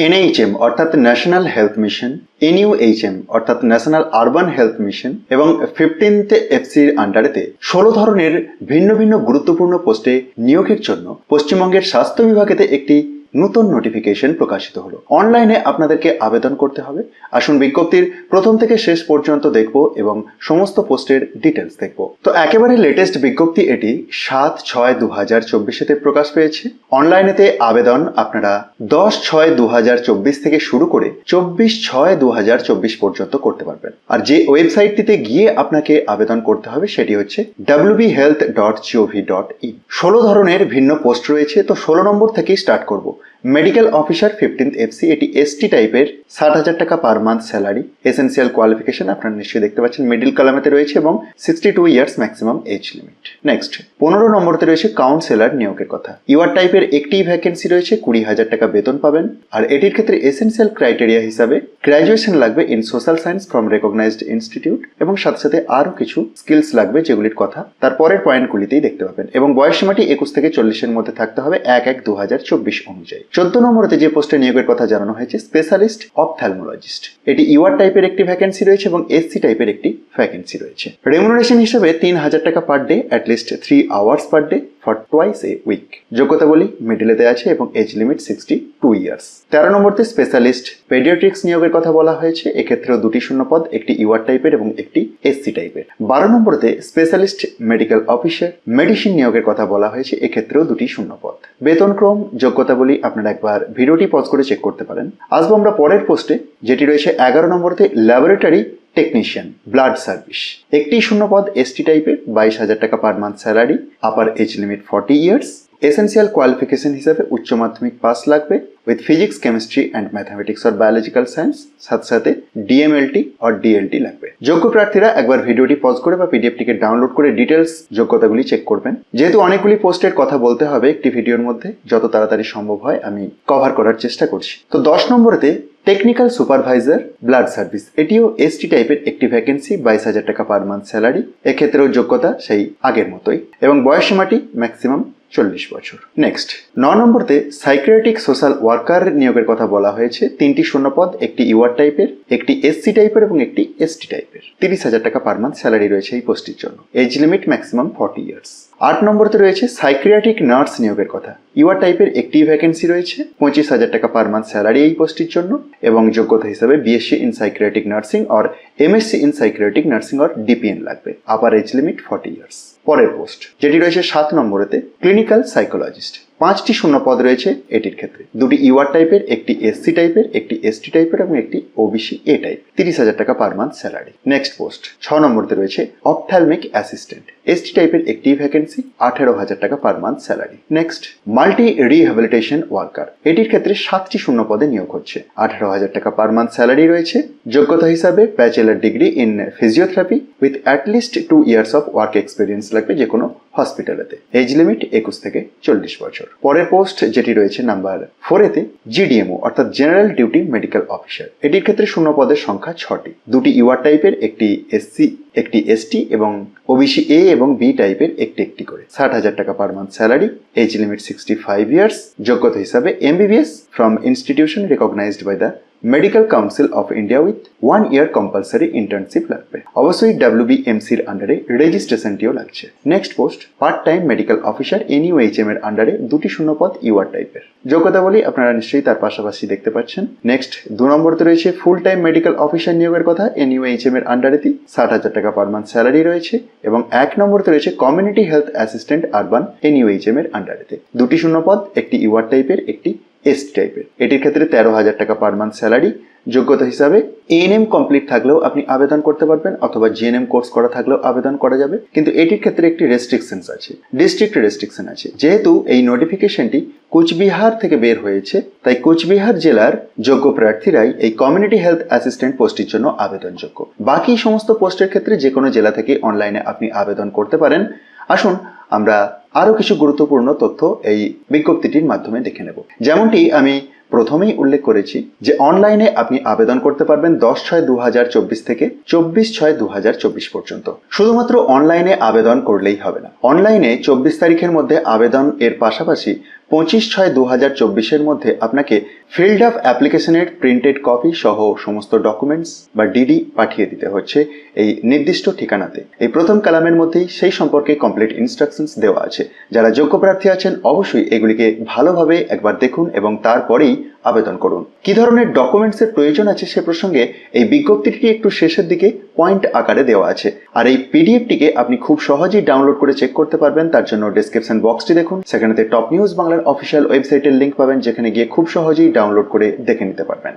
NHM অর্থাৎ national health mission, NUHM অর্থাৎ national urban health mission এবং 15th এফসির আন্ডারেতে 16 ধরনের ভিন্ন ভিন্ন গুরুত্বপূর্ণ পোস্টে নিয়োগের জন্য পশ্চিমবঙ্গের স্বাস্থ্য বিভাগেতে একটি নতুন নোটিফিকেশন প্রকাশিত হলো। অনলাইনে আপনাদেরকে আবেদন করতে হবে। আসুন বিজ্ঞপ্তির প্রথম থেকে শেষ পর্যন্ত দেখব এবং সমস্ত পোস্টের ডিটেলস দেখব। তো একেবারে লেটেস্ট বিজ্ঞপ্তি এটি 7/6/2024-তে প্রকাশ পেয়েছে। অনলাইনেতে আবেদন আপনারা 10/6/2024 থেকে শুরু করে 24/6/2024 পর্যন্ত করতে পারবেন। আর যে ওয়েবসাইটটিতে গিয়ে আপনাকে আবেদন করতে হবে সেটি হচ্ছে wbhealth.gov.in। 16 ধরনের ভিন্ন পোস্ট রয়েছে। তো 16 নম্বর থেকেই স্টার্ট করব। মেডিকেল অফিসার 15th এফসি, এটি এসটি টাইপের, 60,000 টাকা per month salary. Essential qualification আপনারা নিশ্চয়ই দেখতে পাচ্ছেন মিডল কলামেতে রয়েছে এবং 62 years maximum age limit. Next 15 নম্বরতে রয়েছে কাউন্সিলর নিয়োগের কথা। ইউআর টাইপের একটি ভ্যাকেন্সি রয়েছে, 20,000 টাকা বেতন পাবেন। আর এটির ক্ষেত্রে এসেন্সিয়াল ক্রাইটেরিয়া হিসাবে গ্র্যাজুয়েশন লাগবে in social science from recognised institute এবং সাথে সাথে আরও কিছু স্কিলস লাগবে যেগুলির কথা তারপরের পয়েন্টগুলিতেই দেখতে পাবেন। এবং বয়সসীমাটি 21 থেকে 40-এর মধ্যে থাকতে হবে 1/1/2024 অনুযায়ী। 14 নম্বরে যে পোস্টে নিয়োগের কথা জানানো হয়েছে স্পেশালিস্ট অপথ্যালমোলজিস্ট, এটি ইউআর টাইপের একটি ভ্যাকেন্সি রয়েছে এবং এসসি টাইপের একটি ভ্যাকেন্সি রয়েছে। রেমুনারেশন হিসেবে 3,000 টাকা per day, at least 3 hours per day for twice a week. যোগ্যতা বলি মিডিলেতে আছে এবং এজ লিমিট 62 ইয়ার্স। 13 নম্বরতে স্পেশালিস্ট পেডিয়াট্রিক্স নিয়োগের কথা বলা হয়েছে। এক্ষেত্রেও দুটি শূন্যপদ, একটি ইউআর টাইপের এবং একটি এসসি টাইপের। 12 নম্বরতে স্পেশালিস্ট মেডিকেল অফিসার মেডিসিন নিয়োগের কথা বলা হয়েছে। এক্ষেত্রেও দুটি শূন্যপদ। বেতনক্রম, যোগ্যতা বলি আপনারা একবার ভিডিওটি পজ করে চেক করতে পারেন। আসবো আমরা পরের পোস্টে, যেটি রয়েছে 11 নম্বরতে ল্যাবরেটরি টেকনিশিয়ান ব্লাড সার্ভিস। একটি শূন্যপদ এসটি টাইপের, 22,000 টাকা per month salary, upper age limit 40 years. Essential qualification হিসাবে উচ্চ মাধ্যমিক পাস লাগবে with physics, chemistry and mathematics or biological science, সাথে সাথে ডিএমএলটি অর ডিএলটি লাগবে। যোগ্য প্রার্থীরা একবার ভিডিওটি পজ করে বা পিডিএফটিকে ডাউনলোড করে ডিটেলস যোগ্যতাগুলি চেক করবেন। যেহেতু অনেকগুলি পোস্টের কথা বলতে হবে একটি ভিডিওর মধ্যে, যত তাড়াতাড়ি সম্ভব হয় আমি কভার করার চেষ্টা করছি। তো 10 নম্বরেতে টেকনিক্যাল সুপারভাইজার ব্লাড সার্ভিস, এটিও এসটি টাইপের একটি ভ্যাকেন্সি, 22,000 টাকা পার মান্থ স্যালারি। এক্ষেত্রেও যোগ্যতা সেই আগের মতোই এবং বয়সসীমাটি ম্যাক্সিমাম 40 বছর। নেক্সট 9 নম্বরতে সাইকিয়াট্রিক সোশ্যাল ওয়ার্কার নিয়োগের কথা বলা হয়েছে। 3টি শূন্যপদ, একটি ইউআর টাইপের, একটি এসসি টাইপের এবং একটি এসটি টাইপের। 30,000 টাকা পার মান্থ স্যালারি রয়েছে এই পোস্টের জন্য। Age limit maximum 40 years. 8 নম্বরতে রয়েছে সাইকিয়াট্রিক নার্স নিয়োগের কথা। ইউআর টাইপের একটি ভ্যাকেন্সি রয়েছে, 25,000 টাকা পার মান্থ স্যালারি এই পোস্টের জন্য এবং যোগ্যতা হিসাবে BSc in psychiatric nursing or MSc in psychiatric nursing or DPN লাগবে। Upper age limit 40 years. পরের পোস্ট যেটি রয়েছে 7 নম্বরেতে ক্লিনিক্যাল সাইকোলজিস্ট। 5টি শূন্যপদ রয়েছে এটির ক্ষেত্রে, দুটি ইউআর টাইপের, একটি এসসি টাইপের, একটি এসটি টাইপের এবং একটি ওবিসি এ টাইপ। 30,000 টাকা per month salary. Next post 6 নম্বরতে রয়েছে অপথ্যালমিক অ্যাসিস্ট্যান্ট, এসটি টাইপের একটি ভ্যাকেন্সি, 18,000 টাকা per month salary. Next multi rehabilitation worker, এটির ক্ষেত্রে 7টি শূন্যপদে নিয়োগ হচ্ছে, 18,000 টাকা পার মান্থ স্যালারি রয়েছে। যোগ্যতা হিসাবে bachelor degree in physiotherapy with at least 2 years of work experience লাগবে যে কোনো হসপিটালেতে। এজ লিমিট 21 থেকে 40 বছর। পরের পোস্ট যেটি রয়েছে নাম্বার 4-এতে জিডিএমও অর্থাৎ জেনারেল ডিউটি মেডিকেল অফিসার, এটির ক্ষেত্রে শূন্যপদের সংখ্যা 6টি, দুটি ইউআর টাইপের, একটি এসসি, একটি এসটি এবং ওবিসি এ এবং বি টাইপের একটি একটি করে। 60,000 টাকা per month salary. Age limit 65 years. যোগ্যতা হিসাবে MBBS from institution recognised by the medical council of India with 1 year compulsory internship লাগবে। অবশ্যই ডাব্লিউবিএমসির আন্ডারে রেজিস্ট্রেশনটিও লাগছে। Next post part time medical officer NUHM এর আন্ডারে, দুটি শূন্যপদ ইউআর টাইপের। যোগ্যতা বলি আপনারা নিশ্চয়ই তার পাশাপাশি দেখতে পাচ্ছেন। নেক্সট 2 নম্বরতে রয়েছে ফুল টাইম মেডিকেল অফিসার নিয়োগের কথা। এনইউএইচএম এর আন্ডারেতে 60,000 টাকা পার মান্থ স্যালারি রয়েছে এবং 1 নম্বরতে রয়েছে community health assistant urban, NUHM এর আন্ডারেতে। দুটি শূন্যপদ, একটি ইউআর টাইপের, একটি এসটি টাইপের। এটির ক্ষেত্রে 13,000 টাকা পার মান্থ স্যালারি। যোগ্যতা হিসাবে এএনএম কমপ্লিট থাকলেও আপনি আবেদন করতে পারবেন অথবা জিএনএম কোর্স করা থাকলেও আবেদন করা যাবে, কিন্তু এটির ক্ষেত্রে একটি রেস্ট্রিকশনস আছে, ডিস্ট্রিক্ট রেস্ট্রিকশন আছে। যেহেতু এই নোটিফিকেশনটি কোচবিহার থেকে বের হয়েছে, তাই কোচবিহার জেলার যোগ্য প্রার্থীরাই এই কমিউনিটি হেলথ অ্যাসিস্ট্যান্ট পোস্টের জন্য আবেদনযোগ্য। বাকি সমস্ত পোস্টের ক্ষেত্রে যে কোনো জেলা থেকে অনলাইনে আপনি আবেদন করতে পারেন। আসুন আমরা আরও কিছু গুরুত্বপূর্ণ তথ্য এই বিজ্ঞপ্তিটির মাধ্যমে দেখে নেব। যেমনটি আমি প্রথমেই উল্লেখ করেছি যে অনলাইনে আপনি আবেদন করতে পারবেন 10/6/2024 থেকে 24/6/2024 পর্যন্ত। শুধুমাত্র অনলাইনে আবেদন করলেই হবে না, অনলাইনে 24 তারিখের মধ্যে আবেদন এর পাশাপাশি 25/6/2024 মধ্যে আপনাকে ফিল্ড অফ অ্যাপ্লিকেশনের প্রিন্টেড কপি সহ সমস্ত ডকুমেন্টস বা ডিডি পাঠিয়ে দিতে হচ্ছে এই নির্দিষ্ট ঠিকানাতে। এই প্রথম কলামের মধ্যেই সেই সম্পর্কে কমপ্লিট ইনস্ট্রাকশনস দেওয়া আছে। যারা যোগ্য প্রার্থী আছেন অবশ্যই এগুলিকে ভালোভাবে একবার দেখুন এবং তারপরেই আবেদন করুন। কি ধরনের ডকুমেন্টসের প্রয়োজন আছে সে প্রসঙ্গে এই বিজ্ঞপ্তিটি একটু শেষের দিকে পয়েন্ট আকারে দেওয়া আছে, আর এই পিডিএফটিকে আপনি খুব সহজেই ডাউনলোড করে চেক করতে পারবেন। তার জন্য ডেসক্রিপশন বক্সটি দেখুন, সেখানেতে টপ নিউজ বাংলার অফিসিয়াল ওয়েবসাইটের লিঙ্ক পাবেন, যেখানে গিয়ে খুব সহজেই ডাউনলোড করে দেখে নিতে পারবেন।